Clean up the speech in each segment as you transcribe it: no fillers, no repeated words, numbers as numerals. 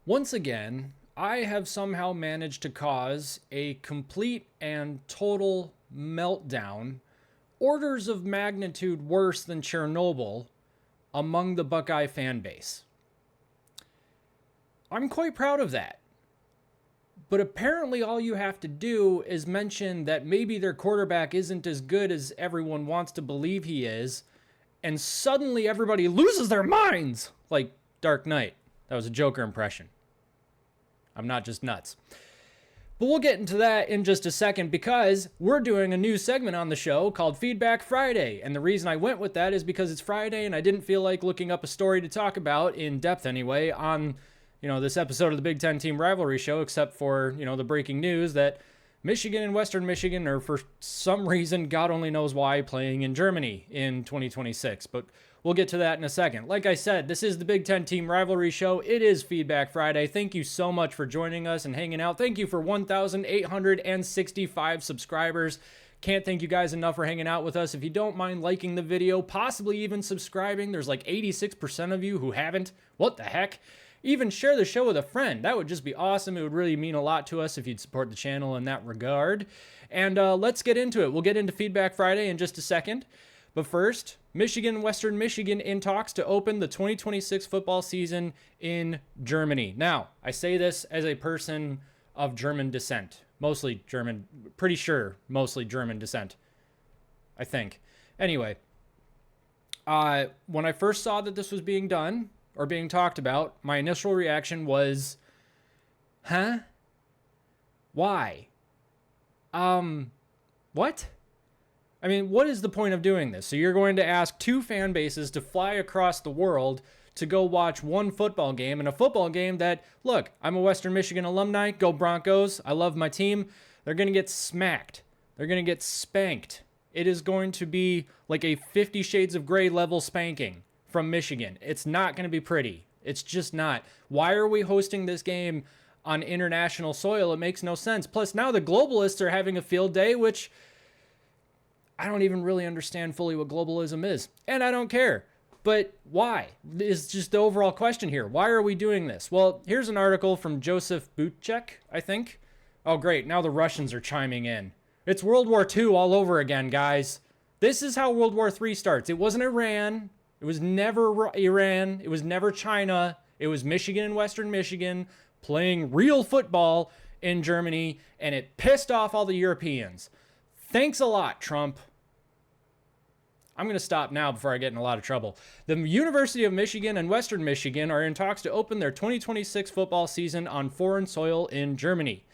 Once again, I have somehow managed to cause a complete and total meltdown, orders of magnitude worse than Chernobyl, among the Buckeye fan base. I'm quite proud of that. But apparently all you have to do is mention that maybe their quarterback isn't as good as everyone wants to believe he is, and suddenly everybody loses their minds, like Dark Knight. That was a Joker impression. I'm not just nuts. But we'll get into that in just a second because we're doing a new segment on the show called Feedback Friday. And the reason I went with that is because it's Friday and I didn't feel like looking up a story to talk about, in depth anyway, on this episode of the Big Ten Team Rivalry Show, except for, the breaking news that Michigan and Western Michigan are, for some reason, God only knows why, playing in Germany in 2026. But we'll get to that in a second. Like I said, this is the Big Ten Team Rivalry Show. It is Feedback Friday. Thank you so much for joining us and hanging out. Thank you for 1,865 subscribers. Can't thank you guys enough for hanging out with us. If you don't mind liking the video, possibly even subscribing, there's like 86% of you who haven't. What the heck? Even share the show with a friend. That would just be awesome. It would really mean a lot to us if you'd support the channel in that regard. And let's get into it. We'll get into Feedback Friday in just a second. But first, Michigan, Western Michigan in talks to open the 2026 football season in Germany. Now, I say this as a person of German descent. Mostly German, pretty sure mostly German descent, I think. Anyway, when I first saw that this was being done, or being talked about, my initial reaction was, huh? Why? What? I mean, what is the point of doing this? So you're going to ask two fan bases to fly across the world to go watch one football game, and a football game that, look, I'm a Western Michigan alumni, go Broncos, I love my team. They're going to get smacked. They're going to get spanked. It is going to be like a 50 Shades of Grey level spanking from Michigan. It's not going to be pretty. It's just not. Why are we hosting this game on international soil? It makes no sense. Plus, now the globalists are having a field day, which I don't even really understand fully what globalism is. And I don't care. But why? Is just the overall question here. Why are we doing this? Well, here's an article from Joseph Butchek, I think. Oh, great. Now the Russians are chiming in. It's World War II all over again, guys. This is how World War III starts. It wasn't Iran. It was never Iran. It was never China. It was Michigan and Western Michigan playing real football in Germany, and it pissed off all the Europeans. Thanks a lot, Trump. I'm going to stop now before I get in a lot of trouble. The University of Michigan and Western Michigan are in talks to open their 2026 football season on foreign soil in Germany.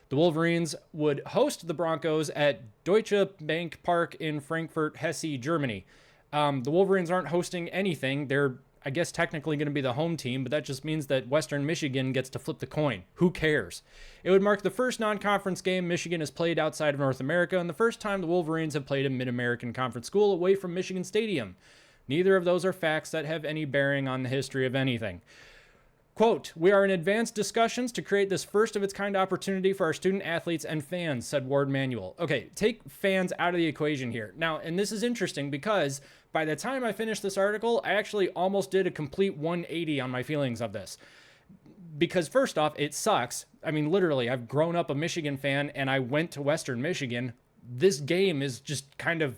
The Wolverines would host the Broncos at Deutsche Bank Park in Frankfurt, Hesse, Germany. The Wolverines aren't hosting anything. They're, I guess, technically going to be the home team, but that just means that Western Michigan gets to flip the coin. Who cares? It would mark the first non-conference game Michigan has played outside of North America and the first time the Wolverines have played a Mid-American Conference school away from Michigan Stadium. Neither of those are facts that have any bearing on the history of anything. Quote, "We are in advanced discussions to create this first of its kind opportunity for our student athletes and fans," said Ward Manuel. Okay, take fans out of the equation here. Now, and this is interesting because by the time I finished this article, I actually almost did a complete 180 on my feelings of this. Because first off, it sucks. I mean, literally, I've grown up a Michigan fan and I went to Western Michigan. This game is just kind of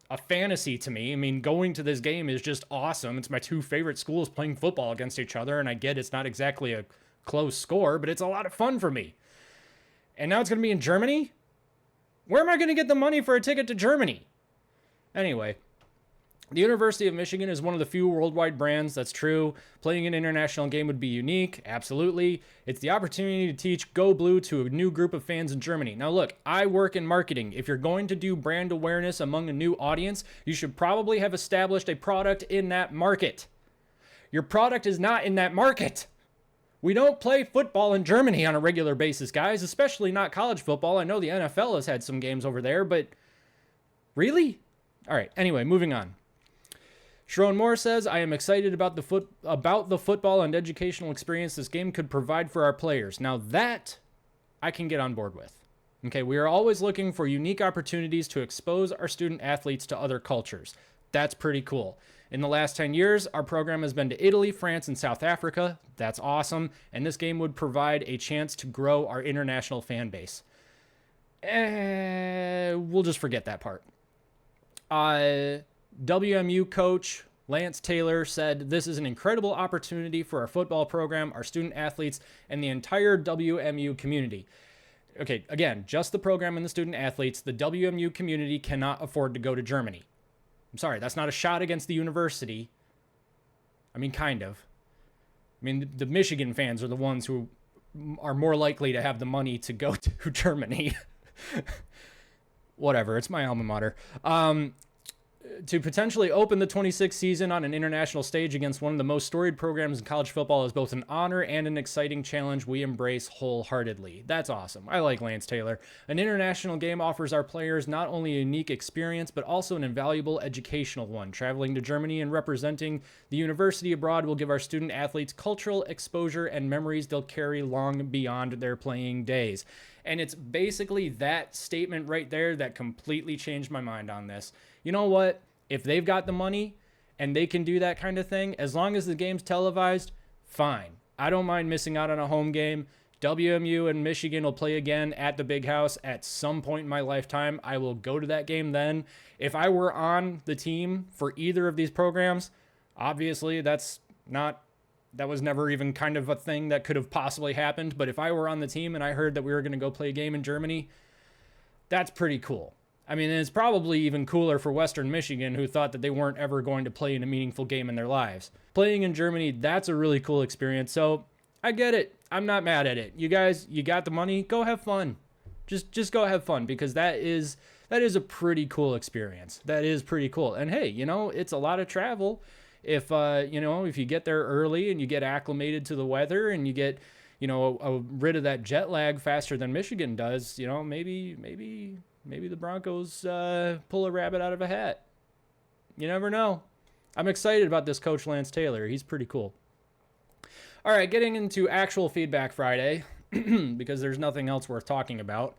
a fantasy to me. I mean, going to this game is just awesome. It's my two favorite schools playing football against each other, and I get it's not exactly a close score, but it's a lot of fun for me. And now it's going to be in Germany? Where am I going to get the money for a ticket to Germany? Anyway, the University of Michigan is one of the few worldwide brands. That's true. Playing an international game would be unique. Absolutely. It's the opportunity to teach Go Blue to a new group of fans in Germany. Now, look, I work in marketing. If you're going to do brand awareness among a new audience, you should probably have established a product in that market. Your product is not in that market. We don't play football in Germany on a regular basis, guys, especially not college football. I know the NFL has had some games over there, but really? All right. Anyway, moving on. Sharon Moore says, "I am excited about the football and educational experience this game could provide for our players." Now that I can get on board with. Okay, we are always looking for unique opportunities to expose our student athletes to other cultures. That's pretty cool. In the last 10 years, our program has been to Italy, France, and South Africa. That's awesome. And this game would provide a chance to grow our international fan base. We'll just forget that part. WMU coach Lance Taylor said, "This is an incredible opportunity for our football program, our student athletes, and the entire WMU community." Okay, again, just the program and the student athletes. The WMU community cannot afford to go to Germany. I'm sorry, that's not a shot against the university. I mean, kind of. I mean, the Michigan fans are the ones who are more likely to have the money to go to Germany. Whatever, it's my alma mater. To potentially open the 26th season on an international stage against one of the most storied programs in college football is both an honor and an exciting challenge we embrace wholeheartedly. That's awesome. I like Lance Taylor. An international game offers our players not only a unique experience, but also an invaluable educational one. Traveling to Germany and representing the university abroad will give our student athletes cultural exposure and memories they'll carry long beyond their playing days. And it's basically that statement right there that completely changed my mind on this. You know what? If they've got the money and they can do that kind of thing, as long as the game's televised, fine. I don't mind missing out on a home game. WMU and Michigan will play again at the Big House at some point in my lifetime. I will go to that game then. If I were on the team for either of these programs, obviously that was never even kind of a thing that could have possibly happened. But if I were on the team and I heard that we were going to go play a game in Germany, that's pretty cool. I mean, it's probably even cooler for Western Michigan, who thought that they weren't ever going to play in a meaningful game in their lives. Playing in Germany, that's a really cool experience. So I get it. I'm not mad at it. You guys, you got the money, go have fun. Just go have fun, because that is a pretty cool experience. That is pretty cool. And hey, it's a lot of travel. If you get there early and you get acclimated to the weather and you get, rid of that jet lag faster than Michigan does, maybe the Broncos pull a rabbit out of a hat. You never know. I'm excited about this coach Lance Taylor. He's pretty cool. All right, getting into actual Feedback Friday, because there's nothing else worth talking about.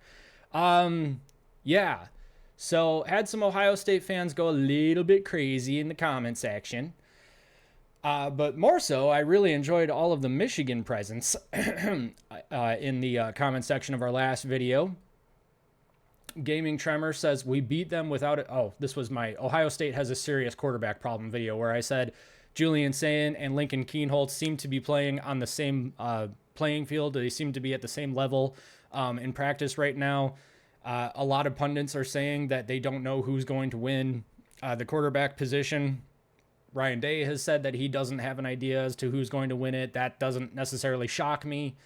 So had some Ohio State fans go a little bit crazy in the comment section. But more so, I really enjoyed all of the Michigan presence in the comment section of our last video. Gaming Tremor says, "We beat them without it." Oh, this was my Ohio State has a serious quarterback problem video where I said Julian Sayen and Lincoln Kienholz seem to be playing on the same playing field. They seem to be at the same level in practice right now. A lot of pundits are saying that they don't know who's going to win the quarterback position. Ryan Day has said that he doesn't have an idea as to who's going to win it. That doesn't necessarily shock me.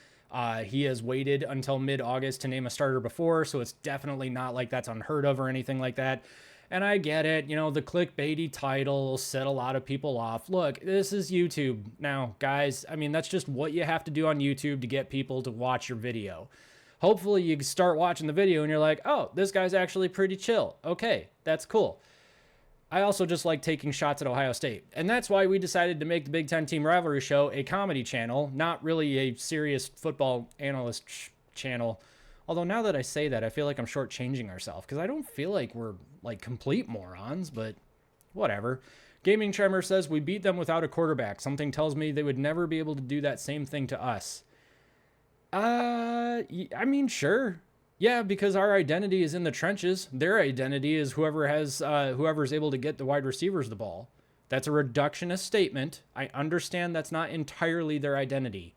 He has waited until mid-August to name a starter before, so it's definitely not like that's unheard of or anything like that. And I get it, the clickbaity title set a lot of people off. Look, this is YouTube now, guys. I mean, that's just what you have to do on YouTube to get people to watch your video. Hopefully you start watching the video and you're like, oh, this guy's actually pretty chill. Okay, that's cool. I also just like taking shots at Ohio State. And that's why we decided to make the Big Ten Team Rivalry Show a comedy channel, not really a serious football analyst channel. Although now that I say that, I feel like I'm shortchanging ourselves, because I don't feel like we're like complete morons, but whatever. Gaming Tremor says, "We beat them without a quarterback. Something tells me they would never be able to do that same thing to us." I mean, sure. Yeah, because our identity is in the trenches. Their identity is whoever's able to get the wide receivers the ball. That's a reductionist statement. I understand that's not entirely their identity.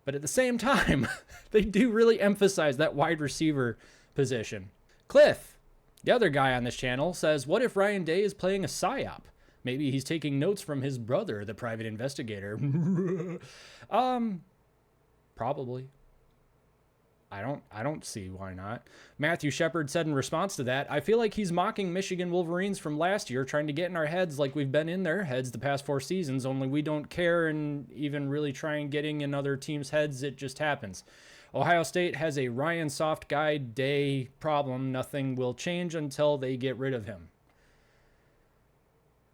But at the same time, they do really emphasize that wide receiver position. Cliff, the other guy on this channel, says, "What if Ryan Day is playing a psyop? Maybe he's taking notes from his brother, the private investigator." Probably. I don't see why not. Matthew Shepard said in response to that, "I feel like he's mocking Michigan Wolverines from last year, trying to get in our heads like we've been in their heads the past 4 seasons, only we don't care and even really try and getting in other teams' heads. It just happens. Ohio State has a Ryan Soft Guy Day problem. Nothing will change until they get rid of him."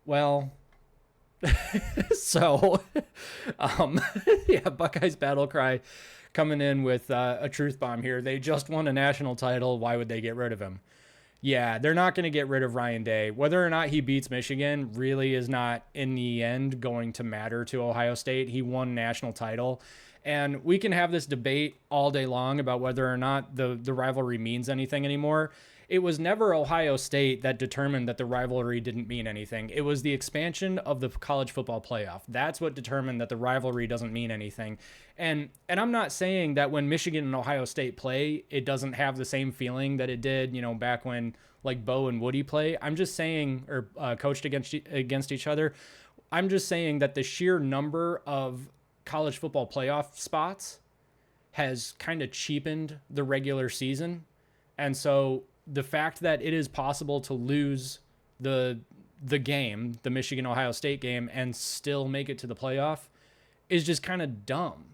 Well, so, yeah, Buckeyes Battle Cry coming in with a truth bomb here. They just won a national title. Why would they get rid of him? Yeah, they're not going to get rid of Ryan Day. Whether or not he beats Michigan really is not, in the end, going to matter to Ohio State. He won national title. And we can have this debate all day long about whether or not the rivalry means anything anymore. It was never Ohio State that determined that the rivalry didn't mean anything. It was the expansion of the college football playoff. That's what determined that the rivalry doesn't mean anything. And I'm not saying that when Michigan and Ohio State play, it doesn't have the same feeling that it did, back when like Bo and Woody play. I'm just saying, or coached against each other. I'm just saying that the sheer number of college football playoff spots has kind of cheapened the regular season. And so the fact that it is possible to lose the game, the Michigan-Ohio State game, and still make it to the playoff is just kind of dumb.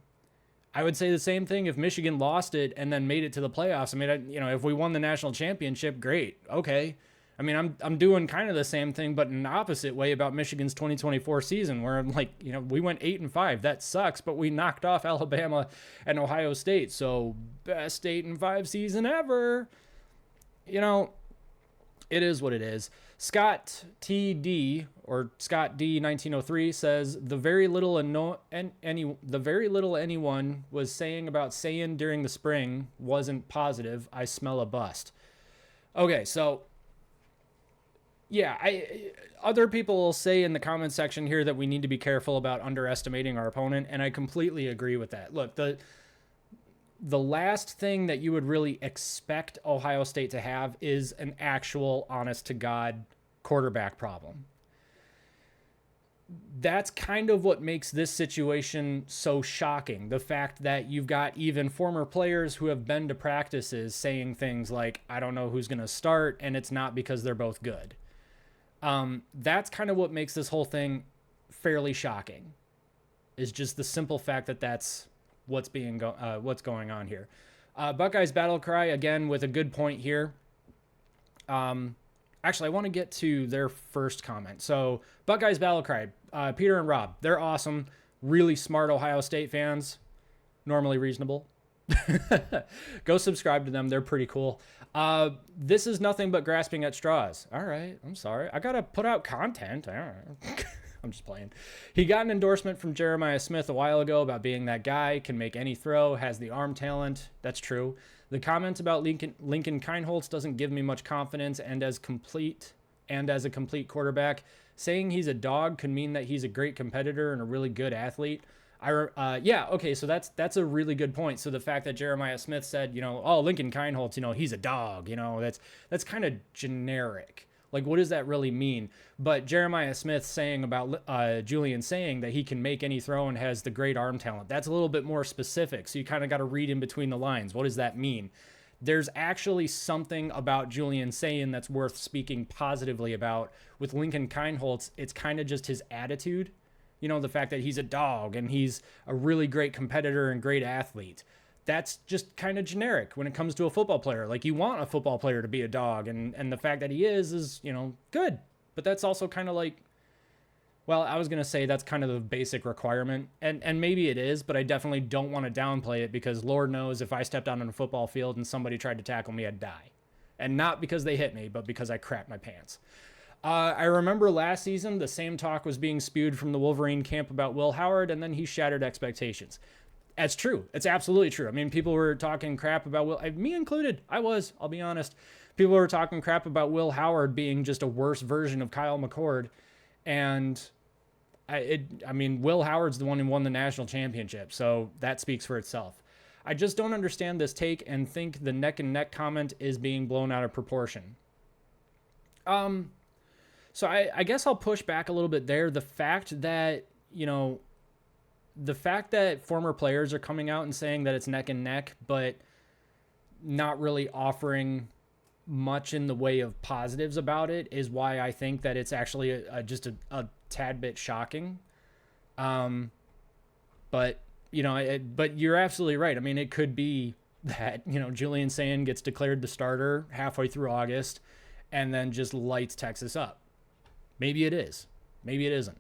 I would say the same thing if Michigan lost it and then made it to the playoffs. I mean, if we won the national championship, great. Okay. I mean, I'm doing kind of the same thing, but in an opposite way about Michigan's 2024 season, where I'm like, we went 8-5. That sucks, but we knocked off Alabama and Ohio State. So best 8-5 season ever. It is what it is. Scott TD or Scott D 1903 says the very little anyone was saying about Sayen during the spring wasn't positive. I smell a bust. Okay, so yeah, other people will say in the comment section here that we need to be careful about underestimating our opponent, and I completely agree with that. Look, the last thing that you would really expect Ohio State to have is an actual, honest-to-God quarterback problem. That's kind of what makes this situation so shocking. The fact that you've got even former players who have been to practices saying things like, I don't know who's going to start, and it's not because they're both good. That's kind of what makes this whole thing fairly shocking, is just the simple fact that that's what's going on here. Buckeyes Battle Cry, again, with a good point here. Actually, I want to get to their first comment. So Buckeyes Battle Cry, Peter and Rob, they're awesome. Really smart Ohio State fans. Normally reasonable. Go subscribe to them. They're pretty cool. This is nothing but grasping at straws. All right. I'm sorry. I got to put out content. All right. I'm just playing. He got an endorsement from Jeremiah Smith a while ago about being that guy, can make any throw, has the arm talent. That's true. The comment about Lincoln Kienholz doesn't give me much confidence, and as a complete quarterback, saying he's a dog could mean that he's a great competitor and a really good athlete. Yeah, okay, so that's a really good point. So the fact that Jeremiah Smith said, Lincoln Kienholz, he's a dog, that's kind of generic. Like, what does that really mean? But Jeremiah Smith saying about Julian Sayen that he can make any throw and has the great arm talent, that's a little bit more specific. So you kind of got to read in between the lines. What does that mean? There's actually something about Julian Sayen that's worth speaking positively about. With Lincoln Kienholz, it's kind of just his attitude. The fact that he's a dog and he's a really great competitor and great athlete. That's just kind of generic when it comes to a football player. Like, you want a football player to be a dog, and the fact that he is, good. But that's also kind of like, well, I was going to say that's kind of the basic requirement, and maybe it is, but I definitely don't want to downplay it, because Lord knows if I stepped out on a football field and somebody tried to tackle me, I'd die. And not because they hit me, but because I crapped my pants. I remember last season, the same talk was being spewed from the Wolverine camp about Will Howard, and then he shattered expectations. That's true. It's absolutely true. I mean, people were talking crap about Will, me included. I'll be honest. People were talking crap about Will Howard being just a worse version of Kyle McCord. And Will Howard's the one who won the national championship. So that speaks for itself. I just don't understand this take and think the neck and neck comment is being blown out of proportion. So I guess I'll push back a little bit there. The fact that former players are coming out and saying that it's neck and neck, but not really offering much in the way of positives about it, is why I think that it's actually just a tad bit shocking. But you're absolutely right. I mean, it could be that, Julian Sayen gets declared the starter halfway through August and then just lights Texas up. Maybe it is. Maybe it isn't.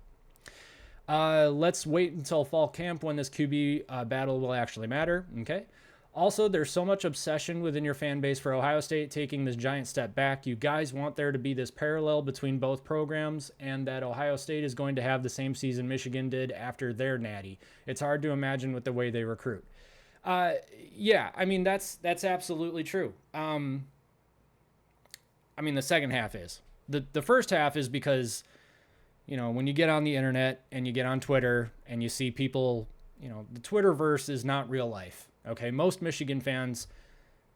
Let's wait until fall camp when this QB battle will actually matter. Okay. Also, there's so much obsession within your fan base for Ohio State taking this giant step back. You guys want there to be this parallel between both programs, and that Ohio State is going to have the same season Michigan did after their natty. It's hard to imagine with the way they recruit. Yeah, I mean, that's absolutely true. I mean, the second half is. The first half is because, you know, when you get on the internet and you get on Twitter and you see people, you know, the Twitterverse is not real life. Okay, most Michigan fans,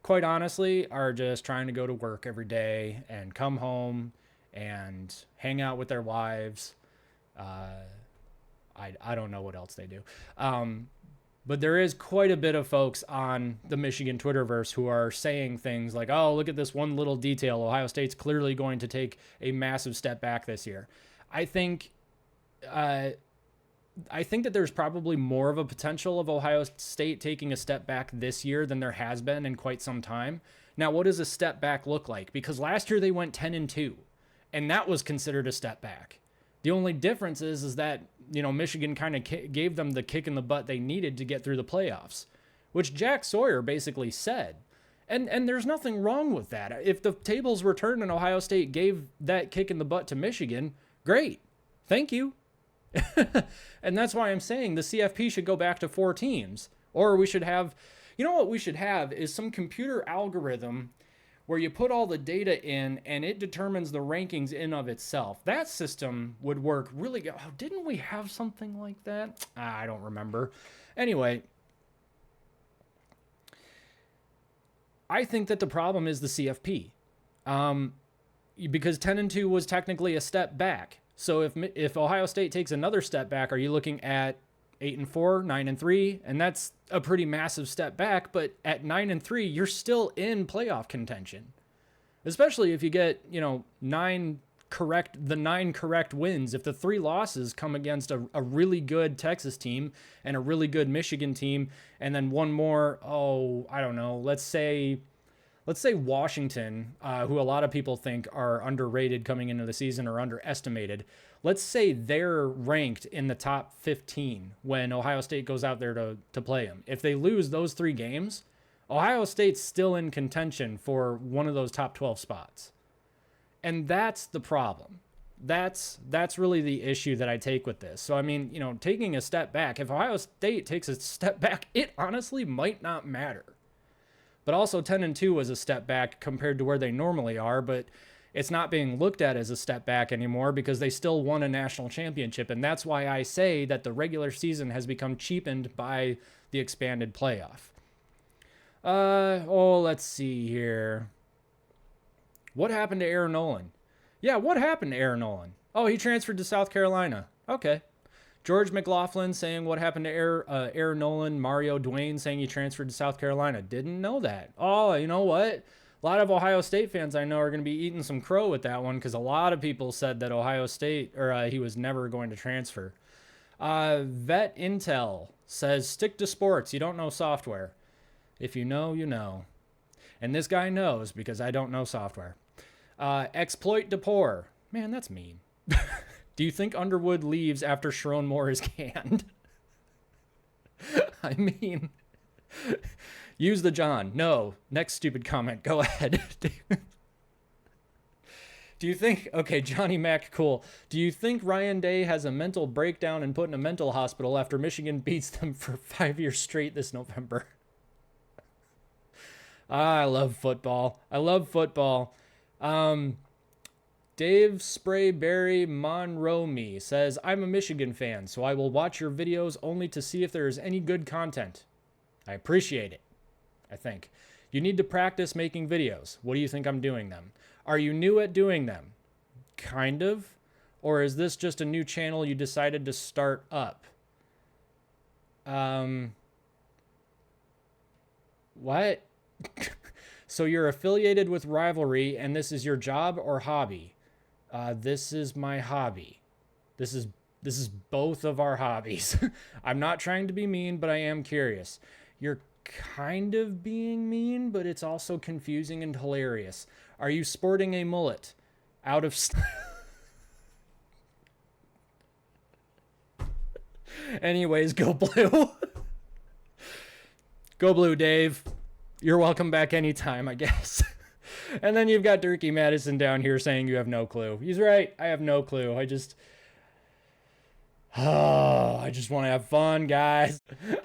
quite honestly, are just trying to go to work every day and come home and hang out with their wives. I don't know what else they do. But there is quite a bit of folks on the Michigan Twitterverse who are saying things like, oh, look at this one little detail. Ohio State's clearly going to take a massive step back this year. I think that there's probably more of a potential of Ohio State taking a step back this year than there has been in quite some time. Now, what does a step back look like? Because last year they went 10-2, and that was considered a step back. The only difference is that, you know, Michigan kind of gave them the kick in the butt they needed to get through the playoffs, which Jack Sawyer basically said. And there's nothing wrong with that. If the tables were turned and Ohio State gave that kick in the butt to Michigan, great. Thank you. And that's why I'm saying the CFP should go back to 4 teams. Or we should have, you know what we should have is some computer algorithm where you put all the data in and it determines the rankings in of itself. That system would work really good. Oh, didn't we have something like that? I don't remember. Anyway, I think that the problem is the CFP. Because 10-2 was technically a step back. So if Ohio State takes another step back, are you looking at 8-4, 9-3? And that's a pretty massive step back, but at 9-3, you're still in playoff contention. Especially if you get, you know, 9 correct wins. If the 3 losses come against a really good Texas team and a really good Michigan team, and then one more, I don't know, let's say Washington, who a lot of people think are underrated coming into the season or underestimated. Let's say they're ranked in the top 15 when Ohio State goes out there to play them. If they lose those 3 games, Ohio State's still in contention for one of those top 12 spots. And that's the problem. That's really the issue that I take with this. So, I mean, you know, taking a step back, if Ohio State takes a step back, it honestly might not matter. But also 10-2 was a step back compared to where they normally are, but it's not being looked at as a step back anymore because they still won a national championship. And that's why I say that the regular season has become cheapened by the expanded playoff. Let's see here. What happened to Aaron Nolan? Yeah, what happened to Aaron Nolan? Oh, he transferred to South Carolina. Okay. George McLaughlin saying what happened to Aaron Nolan. Mario Duane saying he transferred to South Carolina. Didn't know that. Oh, you know what? A lot of Ohio State fans I know are going to be eating some crow with that one because a lot of people said that Ohio State, he was never going to transfer. Vet Intel says, stick to sports. You don't know software. If you know, you know. And this guy knows because I don't know software. Exploit Depor. Man, that's mean. Do you think Underwood leaves after Sharon Moore is canned? I mean, use the John. No. Next stupid comment. Go ahead. Do you think, okay, Johnny Mac, cool. Do you think Ryan Day has a mental breakdown and put in a mental hospital after Michigan beats them for 5 years straight this November? I love football. Dave Sprayberry Monroe says, I'm a Michigan fan, so I will watch your videos only to see if there is any good content. I appreciate it, I think. You need to practice making videos. What do you think I'm doing them? Are you new at doing them? Kind of. Or is this just a new channel you decided to start up? What? So you're affiliated with Rivalry, and this is your job or hobby? This is my hobby. This is both of our hobbies. I'm not trying to be mean, but I am curious. You're kind of being mean, but it's also confusing and hilarious. Are you sporting a mullet? Out of... Anyways, go blue. Go blue, Dave. You're welcome back anytime, I guess. And then you've got Durkee Madison down here saying you have no clue. He's right. I have no clue. I just want to have fun, guys.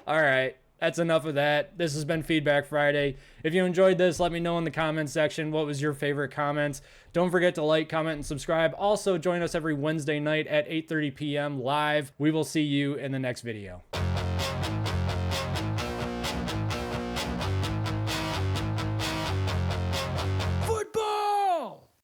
All right. That's enough of that. This has been Feedback Friday. If you enjoyed this, let me know in the comments section what was your favorite comments. Don't forget to like, comment, and subscribe. Also, join us every Wednesday night at 8:30 p.m. live. We will see you in the next video.